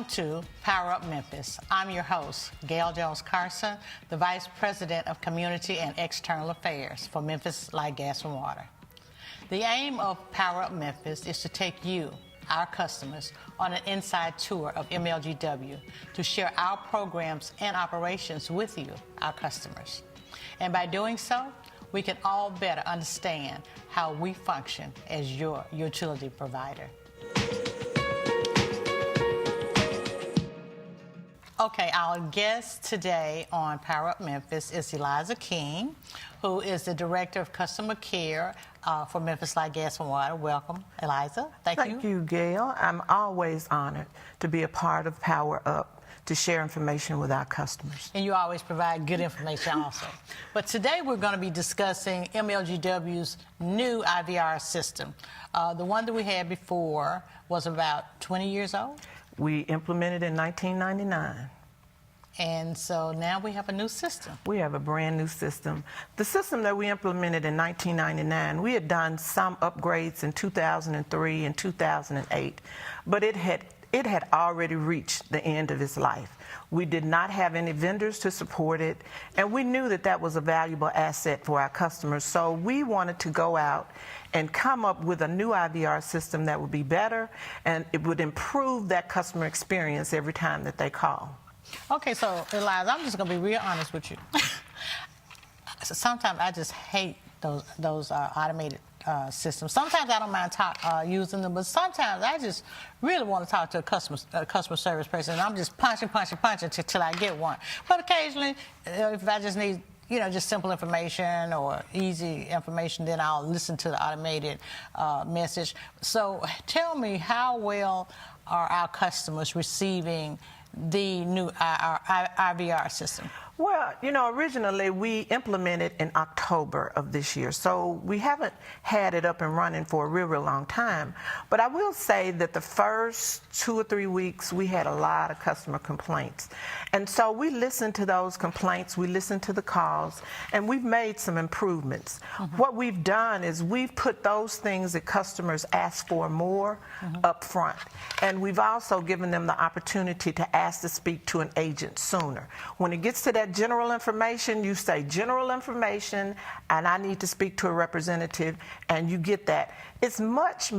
Welcome to Power Up Memphis. I'm your host, GALE JONES-CARSON, the Vice President of Community and External Affairs for Memphis Light, Gas, and Water. The aim of Power Up Memphis is to take you, our customers, on an inside tour of MLGW to share our programs and operations with you, our customers. And by doing so, we can all better understand how we function as your utility provider. Okay, our guest today on Power Up Memphis is Eliza King, who is the Director of Customer Care for Memphis Light, Gas, and Water. Welcome, Eliza. Thank you. Thank you, Gail. I'm always honored to be a part of Power Up, to share information with our customers. And you always provide good information also. But today we're going to be discussing MLGW's new IVR system. The one that we had before was about 20 years old? We implemented in 1999. And so now we have a new system. We have a brand new system. The system that we implemented in 1999, we had done some upgrades in 2003 and 2008, but it had already reached the end of its life. We did not have any vendors to support it, and we knew that that was a valuable asset for our customers. So we wanted to go out and come up with a new IVR system that would be better, and it would improve that customer experience every time that they call. Okay, so Eliza, I'm just going to be real honest with you. Sometimes I just hate those automated systems. Sometimes I don't mind using them, but sometimes I just really want to talk to a customer service person, and I'm just punching till I get one. But occasionally, if I just need, just simple information or easy information, then I'll listen to the automated message. So tell me, how well are our customers receiving the new IVR system? Well, originally we implemented in October of this year, so we haven't had it up and running for a real long time. But I will say that the first 2 or 3 weeks we had a lot of customer complaints. And so we listened to those complaints, we listened to the calls, and we've made some improvements. What we've done is we've put those things that customers ask for more up front. And we've also given them the opportunity to ask to speak to an agent sooner. When it gets to that general information, you say general information and I need to speak to a representative, and you get that. It's much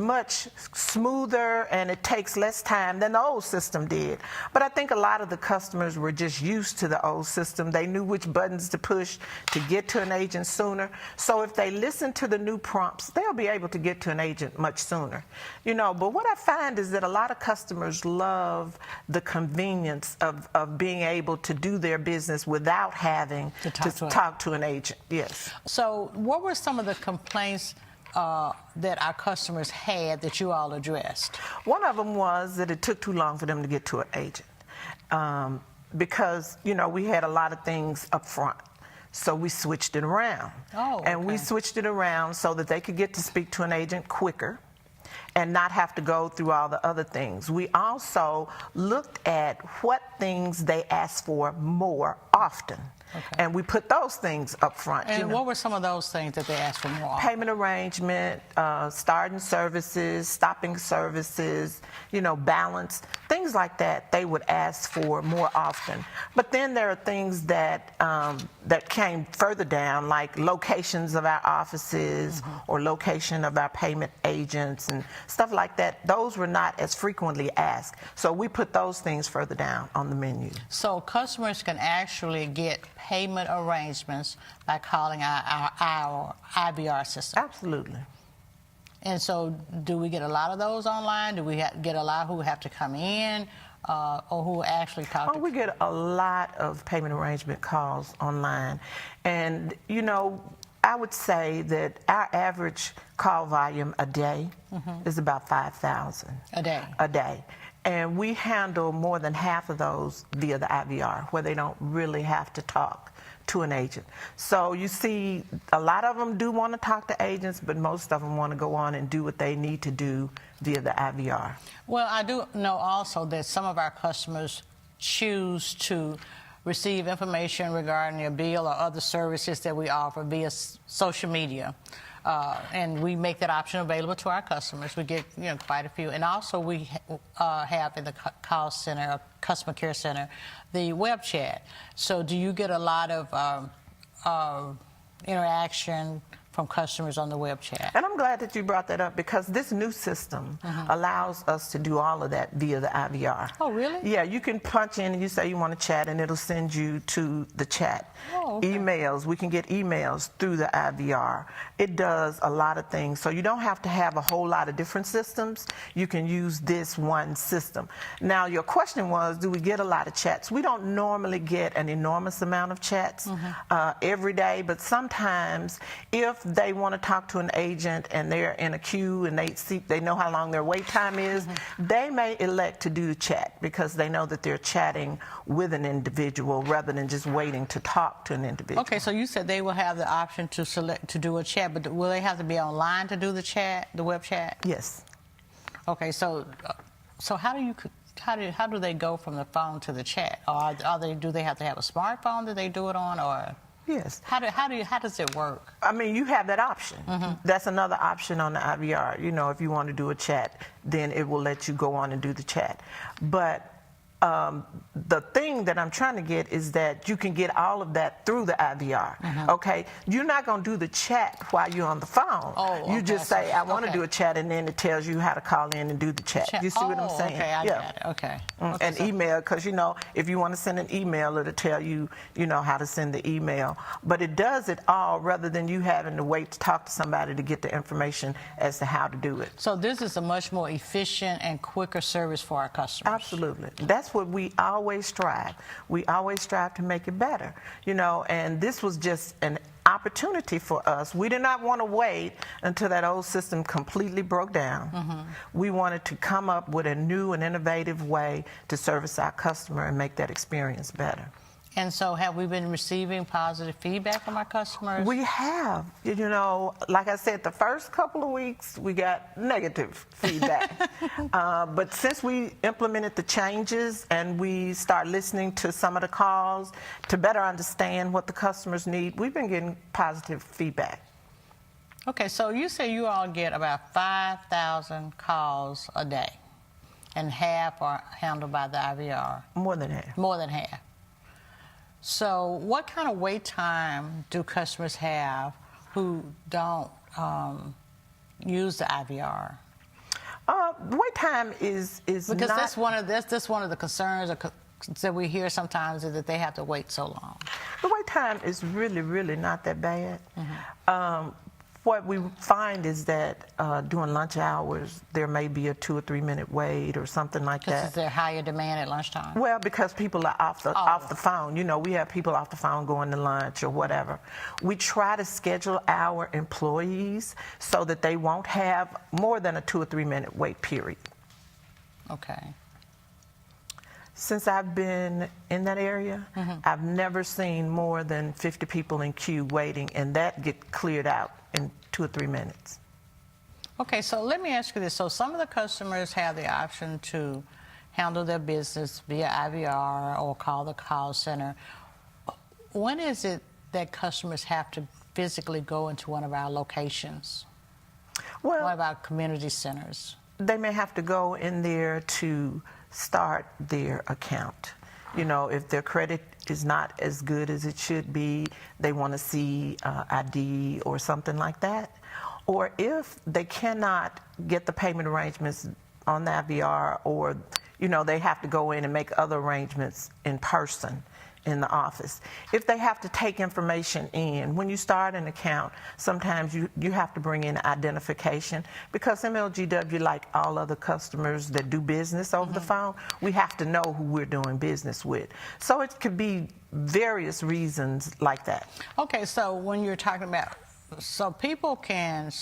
smoother, and it takes less time than the old system did. But I think a lot of the customers were just used to the old system. They knew which buttons to push to get to an agent sooner. So if they listen to the new prompts, they'll be able to get to an agent much sooner. But what I find is that a lot of customers love the convenience of being able to do their business without having to talk to an agent. Yes. So what were some of the complaints that our customers had that you all addressed? One of them was that it took too long for them to get to an agent because, we had a lot of things up front. So we switched it around. Oh, okay. And we switched it around so that they could get to speak to an agent quicker and not have to go through all the other things. We also looked at what things they asked for more often. Okay. And we put those things up front. And what were some of those things that they asked for more? Payment arrangement, starting services, stopping services, balance, things like that they would ask for more often. But then there are things that that came further down, like locations of our offices or location of our payment agents and stuff like that. Those were not as frequently asked. So we put those things further down on the menu. So customers can actually get payment arrangements by calling our IVR system? Absolutely. And so do we get a lot of those online? Do we get a lot who have to come in or who actually talk to? We get a lot of payment arrangement calls online. And, I would say that our average call volume a day is about 5,000. A day? A day. And we handle more than half of those via the IVR, where they don't really have to talk to an agent. So you see, a lot of them do want to talk to agents, but most of them want to go on and do what they need to do via the IVR. Well, I do know also that some of our customers choose to receive information regarding their bill or other services that we offer via social media. and we make that option available to our customers. We get quite a few, and also we have in the call center, customer care center, the web chat. So do you get a lot of interaction from customers on the web chat? And I'm glad that you brought that up, because this new system allows us to do all of that via the IVR. Oh, really? Yeah, you can punch in and you say you want to chat, and it'll send you to the chat. Oh, okay. Emails, we can get emails through the IVR. It does a lot of things. So you don't have to have a whole lot of different systems. You can use this one system. Now, your question was, do we get a lot of chats? We don't normally get an enormous amount of chats every day, but sometimes if they want to talk to an agent and they're in a queue and they know how long their wait time is, they may elect to do the chat because they know that they're chatting with an individual rather than just waiting to talk to an individual. Okay, so you said they will have the option to select to do a chat, but will they have to be online to do the chat, the web chat? Yes. Okay, so how do they go from the phone to the chat? Or do they have to have a smartphone that they do it on, or? Yes. How does it work? I mean, you have that option. That's another option on the IVR. If you want to do a chat, then it will let you go on and do the chat. But the thing that I'm trying to get is that you can get all of that through the IVR. Okay, you're not going to do the chat while you're on the phone. Oh, you just say, I want to okay. do a chat, and then it tells you how to call in and do the chat. You see what I'm saying? Okay, I got it. Okay. And email, because if you want to send an email, it'll tell you, how to send the email. But it does it all rather than you having to wait to talk to somebody to get the information as to how to do it. So this is a much more efficient and quicker service for our customers. Absolutely. That's what we always strive. We always strive to make it better, and this was just an opportunity for us. We did not want to wait until that old system completely broke down. We wanted to come up with a new and innovative way to service our customer and make that experience better. And so have we been receiving positive feedback from our customers? We have. Like I said, the first couple of weeks, we got negative feedback. But since we implemented the changes and we start listening to some of the calls to better understand what the customers need, we've been getting positive feedback. Okay, so you say you all get about 5,000 calls a day, and half are handled by the IVR. More than half. More than half. So what kind of wait time do customers have who don't use the IVR? Wait time is because not... that's one of the concerns that we hear sometimes, is that they have to wait so long. The wait time is really, really not that bad. What we find is that during lunch hours, there may be a 2 or 3 minute wait or something like that. Because is there higher demand at lunchtime? Well, because people are off the phone. We have people off the phone going to lunch or whatever. We try to schedule our employees so that they won't have more than a 2 or 3 minute wait period. Okay. Since I've been in that area, I've never seen more than 50 people in queue waiting, and that get cleared out in 2 or 3 minutes. Okay, so let me ask you this. So some of the customers have the option to handle their business via IVR or call the call center. When is it that customers have to physically go into one of our locations, one of our community centers? They may have to go in there to start their account. If their credit is not as good as it should be, they want to see ID or something like that. Or if they cannot get the payment arrangements on the IVR, or they have to go in and make other arrangements in person in the office. If they have to take information in, when you start an account, sometimes you have to bring in identification, because MLGW, like all other customers that do business over the phone, we have to know who we're doing business with. So it could be various reasons like that. Okay, so when you're talking about, so people can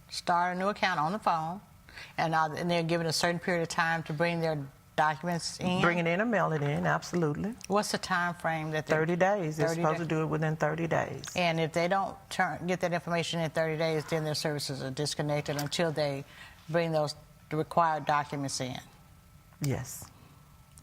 start a new account on the phone, and they're given a certain period of time to bring their documents in? Bring it in or mail it in, absolutely. What's the time frame that 30 days. They're supposed to do it within 30 days. And if they don't get that information in 30 days, then their services are disconnected until they bring the required documents in? Yes.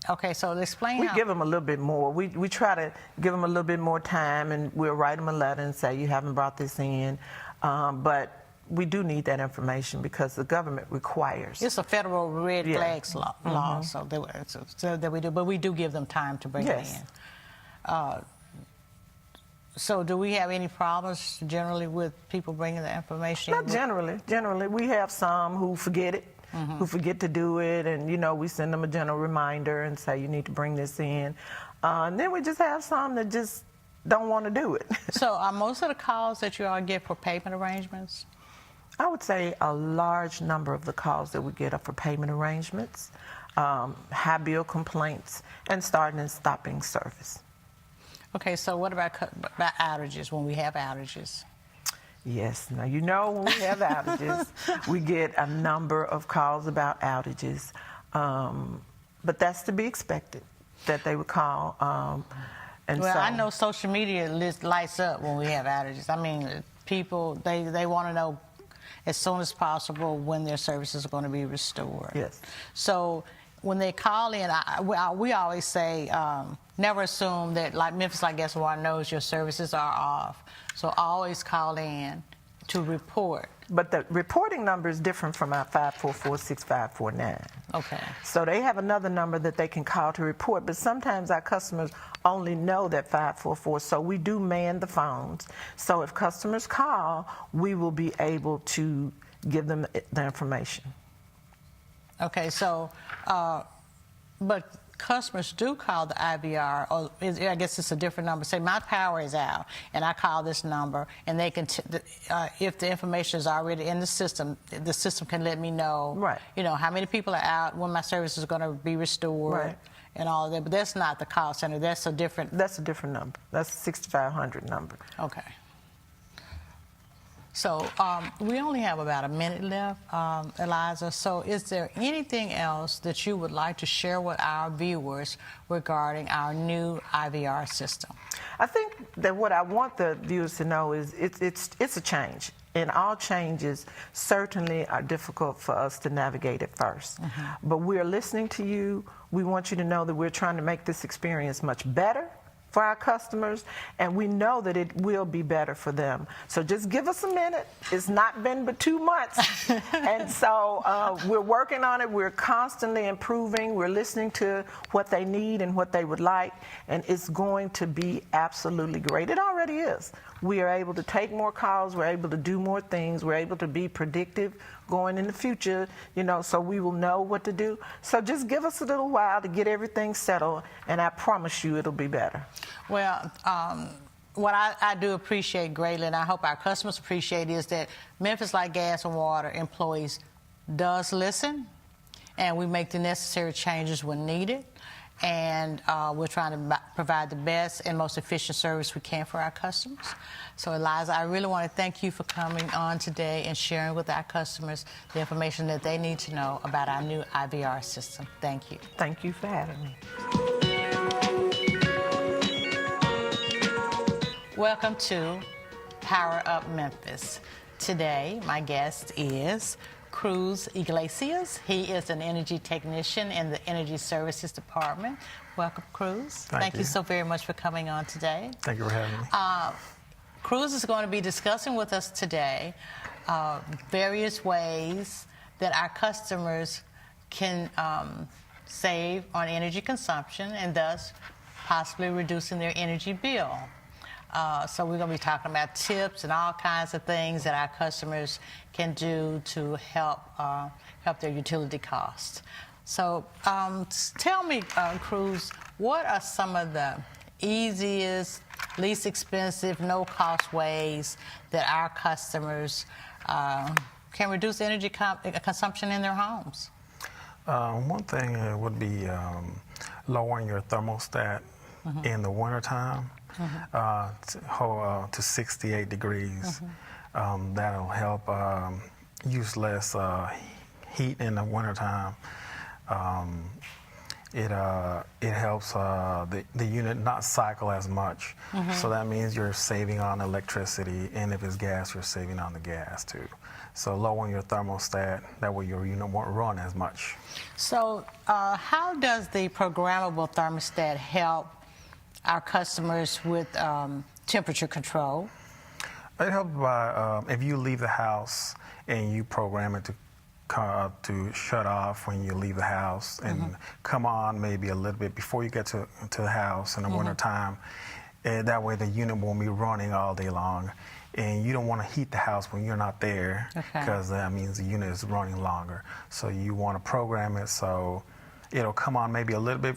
Okay, so explain We give them a little bit more. We try to give them a little bit more time, and we'll write them a letter and say, you haven't brought this in. But we do need that information because the government requires. It's a federal red flags law, so that we do, but we do give them time to bring it in. So do we have any problems generally with people bringing the information? Not generally. Generally, we have some who forget it, who forget to do it, and, you know, we send them a general reminder and say, you need to bring this in. And then we just have some that just don't want to do it. So are most of the calls that you all get for payment arrangements? I would say a large number of the calls that we get are for payment arrangements, high bill complaints, and starting and stopping service. Okay, so what about outages, when we have outages? Yes, now you know when we have outages, we get a number of calls about outages, but that's to be expected that they would call. And well, so, I know social media lights up when we have outages. I mean, people, they want to know as soon as possible when their services are going to be restored. Yes. So when they call in, we always say, never assume that, like Memphis, I guess, knows your services are off. So always call in to report. But the reporting number is different from our 544-6549. Okay. So they have another number that they can call to report, but sometimes our customers only know that 544, so we do man the phones. So if customers call, we will be able to give them the information. Okay, so, but customers do call the IVR, or I guess it's a different number. Say my power is out, and I call this number, and they can, if the information is already in the system can let me know, right, you know, how many people are out, when my service is going to be restored, right, and all of that. But that's not the call center. That's a different. That's a different number. That's a 6500 number. Okay. So we only have about a minute left, Eliza. So is there anything else that you would like to share with our viewers regarding our new IVR system? I think that what I want the viewers to know is it's a change. And all changes certainly are difficult for us to navigate at first. But we're listening to you. We want you to know that we're trying to make this experience much better for our customers, and we know that it will be better for them. So just give us a minute. It's not been but 2 months. And so we're working on it. We're constantly improving. We're listening to what they need and what they would like, and it's going to be absolutely great. It already is. We are able to take more calls. We're able to do more things. We're able to be predictive going in the future, you know, so we will know what to do. So just give us a little while to get everything settled, and I promise you it'll be better. Well, what I do appreciate greatly, and I hope our customers appreciate, is that Memphis Light, Gas and Water employees does listen, and we make the necessary changes when needed. And we're trying to provide the best and most efficient service we can for our customers. So, Eliza, I really want to thank you for coming on today and sharing with our customers the information that they need to know about our new IVR system. Thank you. Thank you for having me. Welcome to Power Up Memphis. Today, my guest is Cruz Iglesias. He is an energy technician in the Energy Services Department. Welcome, Cruz. Thank you so very much for coming on today. Thank you for having me. Cruz is going to be discussing with us today various ways that our customers can save on energy consumption and thus possibly reducing their energy bill. So we're going to be talking about tips and all kinds of things that our customers can do to help their utility costs. So tell me, Cruz, what are some of the easiest, least expensive, no-cost ways that our customers can reduce energy consumption in their homes? One thing would be lowering your thermostat in the wintertime. To 68 degrees. That'll help use less heat in the wintertime. It helps the unit not cycle as much. So that means you're saving on electricity, and if it's gas, you're saving on the gas too. So lowering your thermostat, that way your unit won't run as much. So how does the programmable thermostat help our customers with temperature control? It helps by if you leave the house and you program it to shut off when you leave the house and come on maybe a little bit before you get to the house in the winter time. And that way the unit won't be running all day long. And you don't want to heat the house when you're not there because that means the unit is running longer. So you want to program it so it'll come on maybe a little bit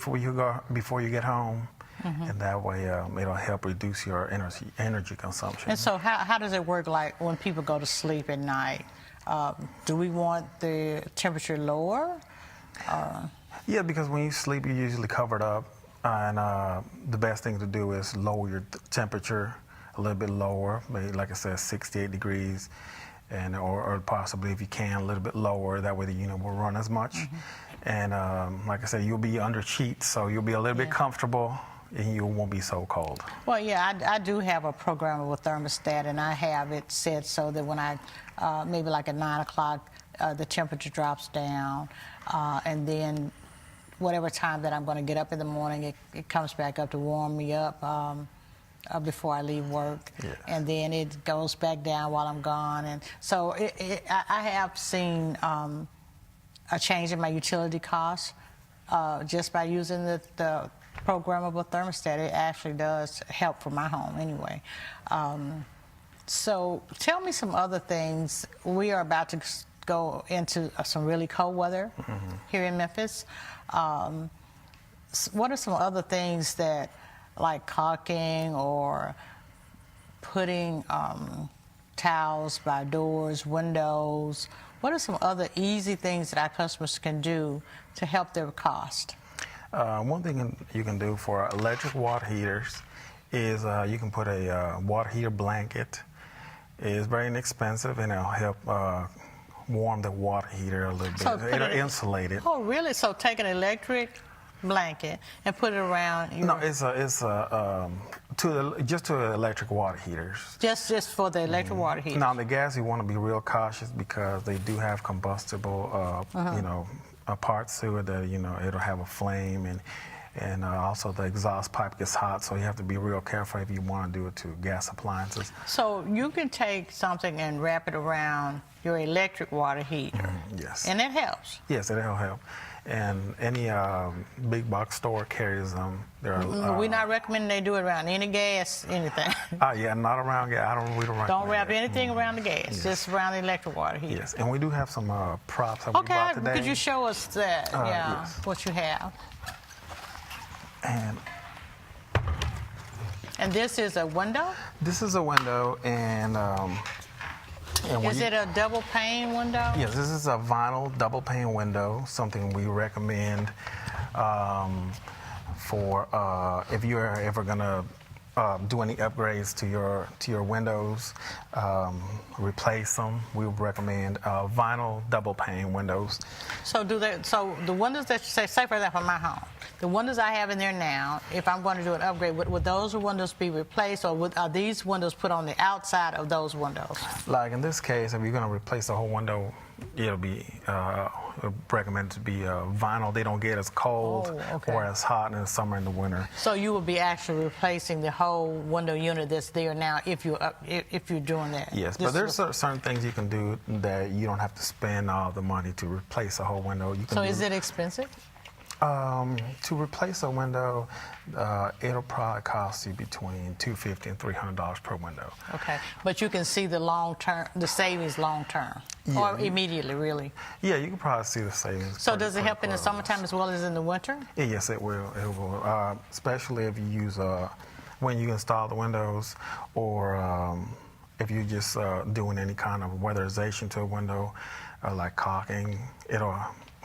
before you get home. And that way it'll help reduce your energy consumption. And so how does it work like when people go to sleep at night? Do we want the temperature lower? Yeah, because when you sleep, you're usually covered up. And the best thing to do is lower your temperature a little bit lower, maybe, like I said, 68 degrees, and or possibly, if you can, a little bit lower. That way the unit will run as much. And like I said, you'll be under sheets, so you'll be a little bit comfortable, and you won't be so cold. Well, yeah, I do have a programmable thermostat, and I have it set so that when I, maybe like at 9 o'clock, the temperature drops down, and then whatever time that I'm going to get up in the morning, it comes back up to warm me up before I leave work. Yes. And then it goes back down while I'm gone. And so I have seen a change in my utility costs just by using the programmable thermostat. It actually does help for my home anyway. So tell me some other things. We are about to go into some really cold weather here in Memphis. What are some other things that, like caulking or putting towels by doors, windows, what are some other easy things that our customers can do to help their cost? One thing you can do for electric water heaters is you can put a water heater blanket. It's very inexpensive, and it'll help warm the water heater a little bit. So It'll insulate it. Oh, really? So take an electric blanket and put it around your... No, it's just to the electric water heaters. Just for the electric water heaters? Now, the gas, you want to be real cautious because they do have combustible, parts to it that, it'll have a flame, and also the exhaust pipe gets hot, so you have to be real careful if you want to do it to gas appliances. So you can take something and wrap it around your electric water heater. Yes. And it helps. Yes, it'll help. And any big box store carries them. We're not recommending they do it around any gas, anything. Yeah, not around gas. We don't recommend Don't wrap that. anything around the gas, Yes. just around the electric water heater. Yes, and we do have some props that we Okay, bought today. could you show us that? Yes. What you have? And this is a window? this is a window, and when Is it a double pane window? Yes, this is a vinyl double pane window, something we recommend for if you're ever gonna do any upgrades to your windows, replace them. We would recommend vinyl double pane windows. So so the windows that you say for example, my home, the windows I have in there now, if I'm going to do an upgrade, would those windows be replaced, or are these windows put on the outside of those windows? Like in this case, if you're going to replace the whole window, it'll be recommended to be vinyl. They don't get as cold or as hot in the summer and the winter. So you would be actually replacing the whole window unit that's there now if you're doing that. Yes, but there's certain things you can do that you don't have to spend all the money to replace a whole window. You can So is it expensive? To replace a window, it'll probably cost you between $250 and $300 per window. Okay, but you can see the savings long term, or immediately, really. Yeah, you can probably see the savings. So does it help in the summertime as well as in the winter? Yes, it will. It will, especially if you use when you install the windows, or if you're just doing any kind of weatherization to a window, like caulking. It'll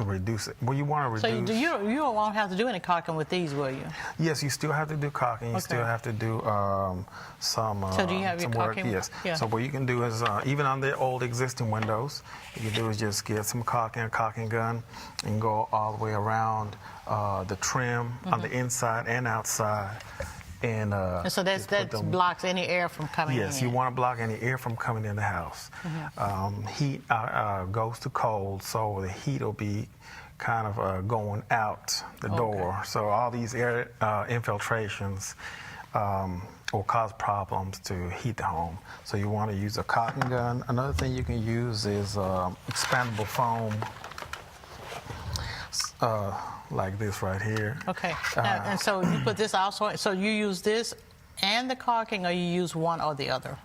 reduce it. Well, you want to reduce. So you won't have to do any caulking with these, will you? Yes, you still have to do caulking. You still have to do some. So do you have your work. caulking? Yes. Yeah. So what you can do is even on the old existing windows, what you can do is just get some caulking, a caulking gun, and go all the way around the trim on the inside and outside. And so that blocks any air from coming in. Yes, you want to block any air from coming in the house. Heat goes to cold, so the heat will be kind of going out the door. So all these air infiltrations or cause problems to heat the home. So you want to use a cotton gun. Another thing you can use is expandable foam, like this right here. Okay. Now, and so you put this also. So you use this and the caulking, or you use one or the other?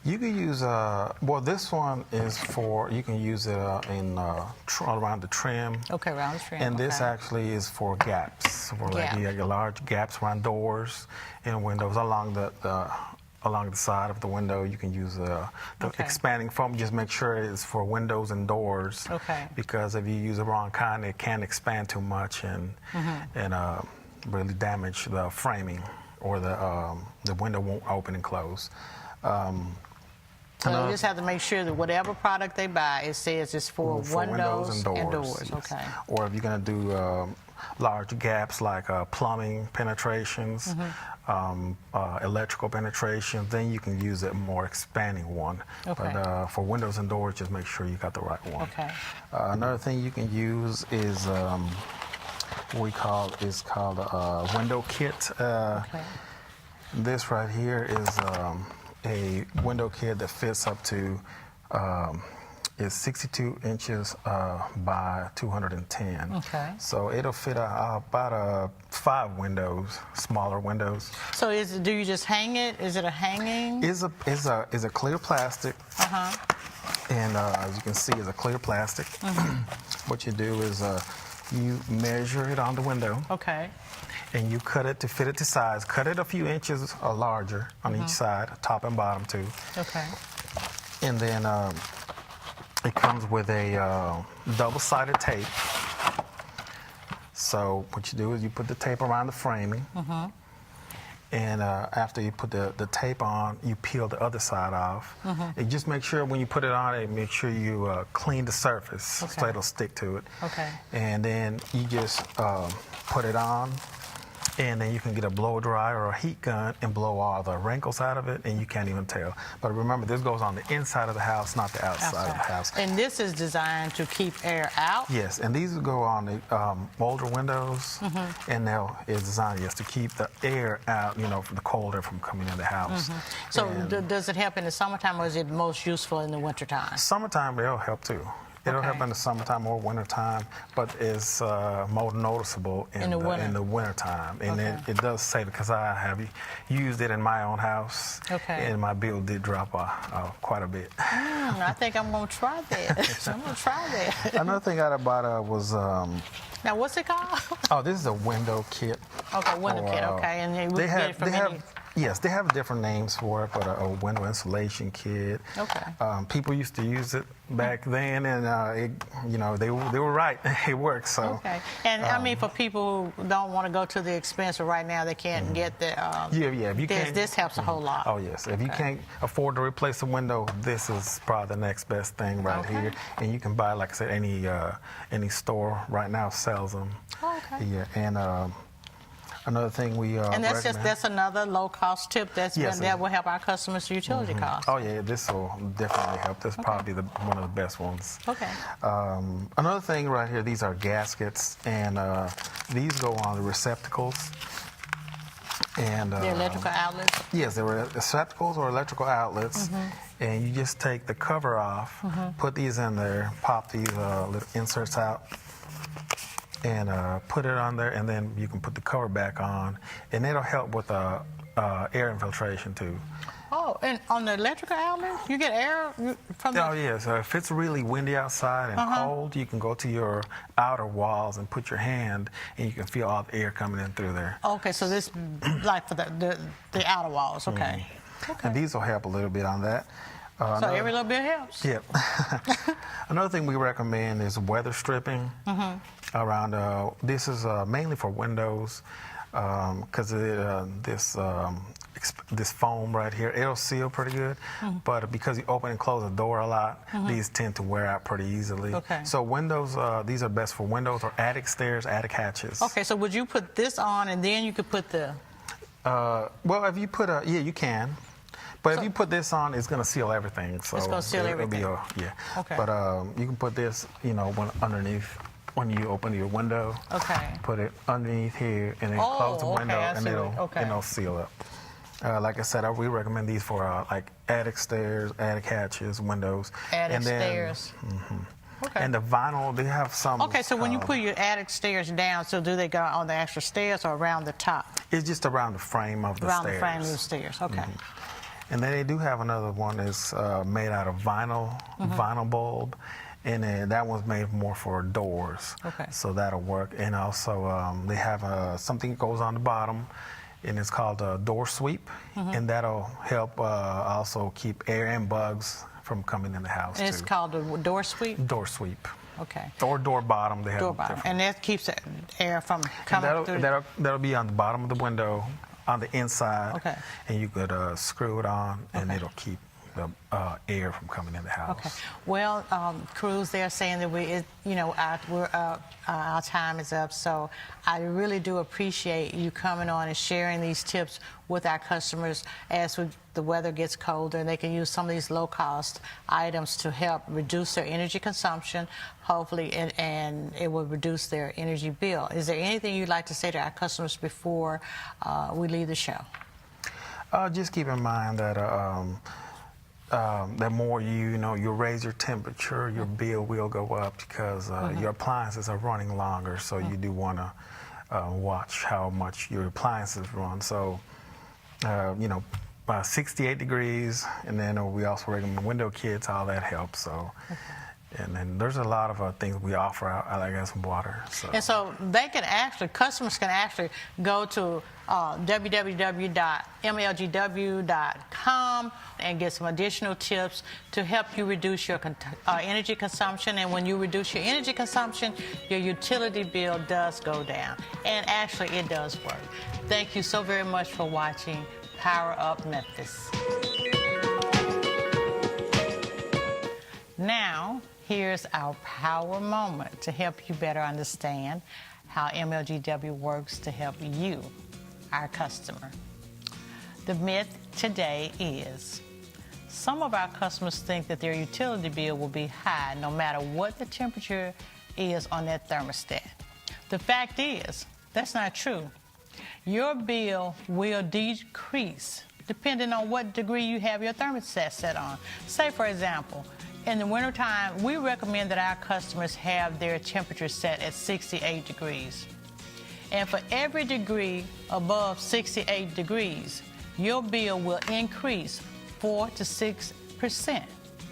You can use, well, this one is for, you can use it around the trim. Okay, around the trim. And this okay. actually is for gaps, for like you have your large gaps around doors and windows along the side of the window. You can use the expanding foam. Just make sure it's for windows and doors. Okay. Because if you use the wrong kind, it can expand too much and really damage the framing, or the window won't open and close. So they just have to make sure that whatever product they buy, it says it's for windows and doors. Yes. Okay. Or if you're going to do large gaps like plumbing penetrations, electrical penetration, then you can use a more expanding one. Okay. But for windows and doors, just make sure you got the right one. Okay. Another thing you can use is called a window kit. Okay. This right here is a window kit that fits up to is 62 inches by 210. Okay. So it'll fit about 5 windows, smaller windows. So do you just hang it? Is it a hanging? Is a clear plastic. And as you can see, it's a clear plastic. What you do is you measure it on the window. Okay. And you cut it to fit it to size. Cut it a few inches or larger on each side, top and bottom too. Okay. And then it comes with a double-sided tape. So what you do is you put the tape around the framing. And after you put the tape on, you peel the other side off. And just make sure when you put it on, make sure you clean the surface so it'll stick to it. Okay. And then you just put it on. And then you can get a blow dryer or a heat gun and blow all the wrinkles out of it, and you can't even tell. But remember, this goes on the inside of the house, not the outside of the house. And this is designed to keep air out? Yes, and these go on the older windows, and it's designed, yes, to keep the air out, for the cold air from coming in the house. So does it help in the summertime, or is it most useful in the wintertime? Summertime, it'll help too. It'll help in the summertime or wintertime, but it's more noticeable in the wintertime. And it does say, because I have used it in my own house, and my bill did drop quite a bit. I think I'm going to try that. I'm going to try that. Another thing I bought was... now, what's it called? Oh, this is a window kit. Okay, window kit, okay. And we get it from Yes, they have different names for it, but a window insulation kit. Okay. People used to use it back then, and they were right. It works. So. Okay. And I mean, for people who don't want to go to the expense, or right now they can't get the. If you can't, this helps a whole lot. Oh yes, if you can't afford to replace a window, this is probably the next best thing right here. And you can buy, like I said, any store right now sells them. Oh, okay. Yeah, and. Another thing we and that's another low-cost tip that will help our customers' utility costs. Oh yeah, this will definitely help. This is probably one of the best ones. Okay. Another thing right here, these are gaskets, and these go on the receptacles. And the electrical outlets? Yes, they were receptacles or electrical outlets. And you just take the cover off, put these in there, pop these little inserts out, and put it on there, and then you can put the cover back on, and it'll help with air infiltration too. Oh, and on the electrical outlet, you get air from the... Oh, yeah. So if it's really windy outside and cold, you can go to your outer walls and put your hand, and you can feel all the air coming in through there. Okay, so this, like for the outer walls, okay. Okay. And these will help a little bit on that. So every little bit helps? Yep. Another thing we recommend is weather stripping around, this is mainly for windows, because this foam right here, it'll seal pretty good, but because you open and close the door a lot, these tend to wear out pretty easily. Okay. So windows, these are best for windows or attic stairs, attic hatches. Okay, so would you put this on and then you could put the... Well, if you put you can. But if you put this on, it's going to seal everything. So it's going to seal everything. Okay. But you can put this, underneath when you open your window. Okay. Put it underneath here, and then close the window, and it'll seal up. Like I said, we recommend these for like attic stairs, attic hatches, windows. Attic stairs. Okay. And the vinyl, they have some. Okay, so when you put your attic stairs down, so do they go on the actual stairs or around the top? It's just around the frame of the around stairs. The frame of the stairs, okay. And then they do have another one that's made out of vinyl bulb. And then that one's made more for doors. Okay. So that'll work. And also they have something that goes on the bottom, and it's called a door sweep. And that'll help also keep air and bugs from coming in the house, It's too. called a door sweep? Door sweep. Okay. Or door bottom. They have Door bottom. And that keeps the air from coming through? That'll be on the bottom of the window, on the inside. Okay. And you could screw it on, and it'll keep the air from coming in the house. Okay. Well, Cruz, they're saying that our time is up. So I really do appreciate you coming on and sharing these tips with our customers as the weather gets colder, and they can use some of these low-cost items to help reduce their energy consumption, hopefully, and it will reduce their energy bill. Is there anything you'd like to say to our customers before we leave the show? Just keep in mind that the more you raise your temperature, your bill will go up because your appliances are running longer. So you do want to watch how much your appliances run. So 68 degrees, and then we also recommend window kits. All that helps. So. And then there's a lot of things we offer out. I got some water. So. And so customers can actually go to www.mlgw.com and get some additional tips to help you reduce your energy consumption. And when you reduce your energy consumption, your utility bill does go down. And actually, it does work. Thank you so very much for watching Power Up Memphis. Now, here's our power moment to help you better understand how MLGW works to help you, our customer. The myth today is some of our customers think that their utility bill will be high no matter what the temperature is on that thermostat. The fact is, that's not true. Your bill will decrease depending on what degree you have your thermostat set on. Say, for example, in the wintertime, we recommend that our customers have their temperature set at 68 degrees. And for every degree above 68 degrees, your bill will increase 4 to 6%.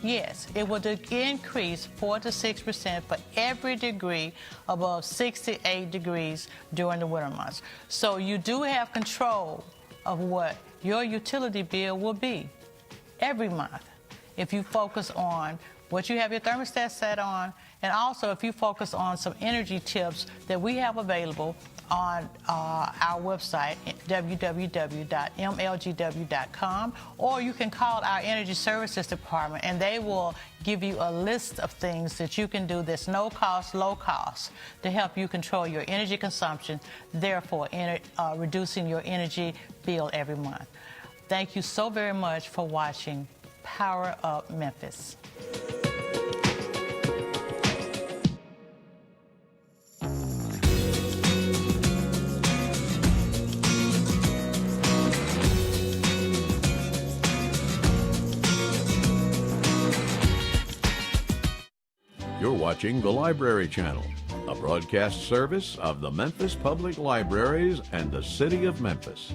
Yes, it will increase 4 to 6% for every degree above 68 degrees during the winter months. So you do have control of what your utility bill will be every month if you focus on what you have your thermostat set on, and also if you focus on some energy tips that we have available on our website, www.mlgw.com, or you can call our Energy Services Department, and they will give you a list of things that you can do that's no cost, low cost, to help you control your energy consumption, therefore reducing your energy bill every month. Thank you so very much for watching Power Up Memphis. You're watching the Library Channel, a broadcast service of the Memphis Public Libraries and the City of Memphis.